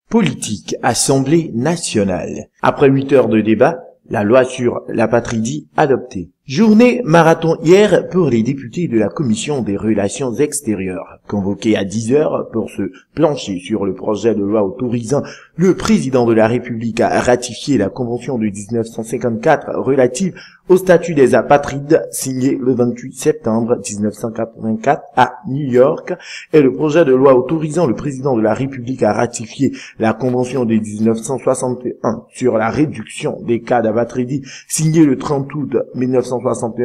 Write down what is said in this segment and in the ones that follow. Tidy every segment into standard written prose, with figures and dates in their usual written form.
Politique, Assemblée nationale. Après 8 heures de débat, la loi sur l'apatridie adoptée. Journée marathon hier pour les députés de la Commission des Relations Extérieures, convoqués à 10 heures pour se plancher sur le projet de loi autorisant le président de la République à ratifier la Convention de 1954 relative au statut des apatrides signée le 28 septembre 1984 à New York et le projet de loi autorisant le président de la République à ratifier la Convention de 1961 sur la réduction des cas d'apatridie signée le 30 août 1961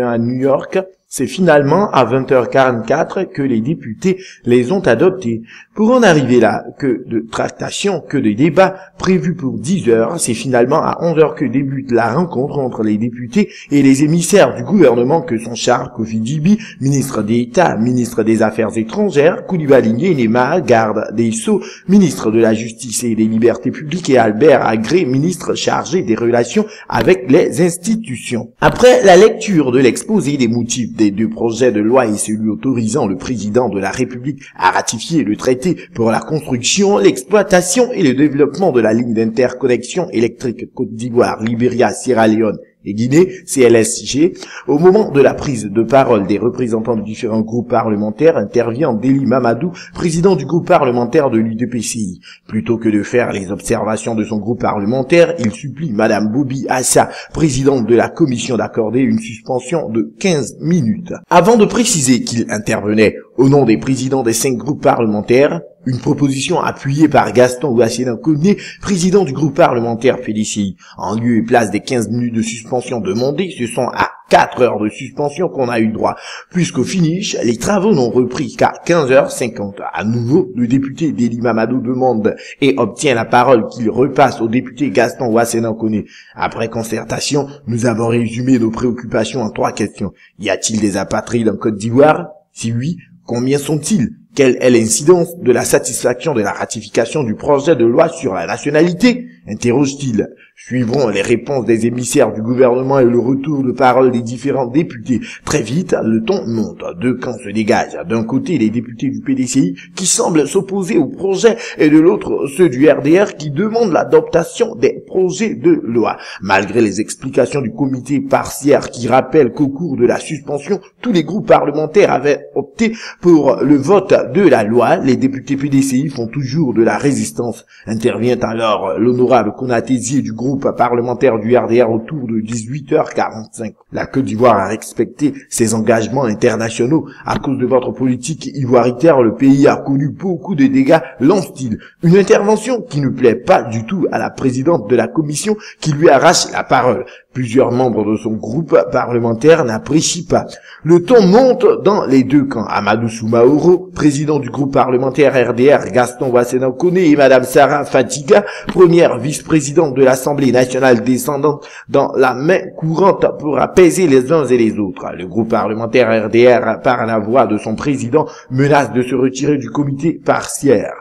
à New York. C'est finalement à 20h44 que les députés les ont adoptés. Pour en arriver là, que de tractations, que de débats prévus pour 10 heures, c'est finalement à 11h que débute la rencontre entre les députés et les émissaires du gouvernement que sont Charles Kofi Dibi, ministre d'État, ministre des Affaires étrangères, Coulibaly Nguema, garde des Sceaux, ministre de la Justice et des Libertés publiques et Albert Agré, ministre chargé des relations avec les institutions. Après la lecture de l'exposé des motifs des deux projets de loi et celui autorisant le président de la République à ratifier le traité pour la construction, l'exploitation et le développement de la ligne d'interconnexion électrique Côte d'Ivoire, Libéria, Sierra Leone et Guinée, CLSG, au moment de la prise de parole des représentants de différents groupes parlementaires, intervient Deli Mamadou, président du groupe parlementaire de l'UDPCI. Plutôt que de faire les observations de son groupe parlementaire, il supplie Madame Bobby Assa, présidente de la commission, d'accorder une suspension de 15 minutes. Avant de préciser qu'il intervenait au nom des présidents des 5 groupes parlementaires, une proposition appuyée par Gaston Ouassena-Koné, président du groupe parlementaire PDCI. En lieu et place des 15 minutes de suspension demandées, ce sont à 4 heures de suspension qu'on a eu droit, puisqu'au finish, les travaux n'ont repris qu'à 15h50. À nouveau, le député Deli Mamadou demande et obtient la parole qu'il repasse au député Gaston Ouassena-Koné. Après concertation, nous avons résumé nos préoccupations en 3 questions. Y a-t-il des apatrides en Côte d'Ivoire? Si oui, combien sont-ils? Quelle est l'incidence de la satisfaction de la ratification du projet de loi sur la nationalité? Interroge-t-il. Suivront les réponses des émissaires du gouvernement et le retour de parole des différents députés. Très vite, le ton monte. 2 camps se dégagent. D'un côté, les députés du PDCI qui semblent s'opposer au projet et de l'autre, ceux du RDR qui demandent l'adoption des projets de loi. Malgré les explications du comité partiaire qui rappelle qu'au cours de la suspension, tous les groupes parlementaires avaient opté pour le vote de la loi, les députés PDCI font toujours de la résistance. Intervient alors l'honorable Konatézié du groupe parlementaire du RDR autour de 18h45. La Côte d'Ivoire a respecté ses engagements internationaux. À cause de votre politique ivoiritaire, le pays a connu beaucoup de dégâts, lance-t-il. Une intervention qui ne plaît pas du tout à la présidente de la commission qui lui arrache la parole. Plusieurs membres de son groupe parlementaire n'apprécient pas. Le ton monte dans les 2 camps. Amadou Soumaoro, président du groupe parlementaire RDR, Gaston Ouassena-Koné et Madame Sarah Fatiga, première vice-présidente de l'Assemblée nationale descendante, dans la main courante pour apaiser les uns et les autres. Le groupe parlementaire RDR, par la voix de son président, menace de se retirer du comité partiaire.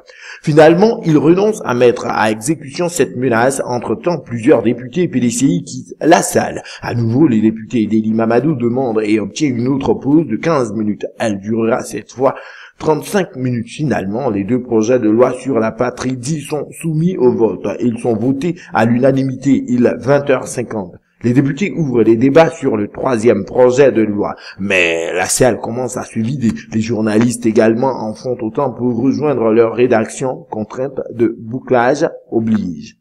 Finalement, il renonce à mettre à exécution cette menace. Entre-temps, plusieurs députés PDCI quittent la salle. À nouveau, les députés Deli Mamadou demandent et obtiennent une autre pause de 15 minutes. Elle durera cette fois 35 minutes. Finalement, les 2 projets de loi sur l'apatridie sont soumis au vote. Ils sont votés à l'unanimité. Il est 20h50. Les députés ouvrent les débats sur le 3e projet de loi, mais la salle commence à se vider. Les journalistes également en font autant pour rejoindre leur rédaction. Contrainte de bouclage oblige.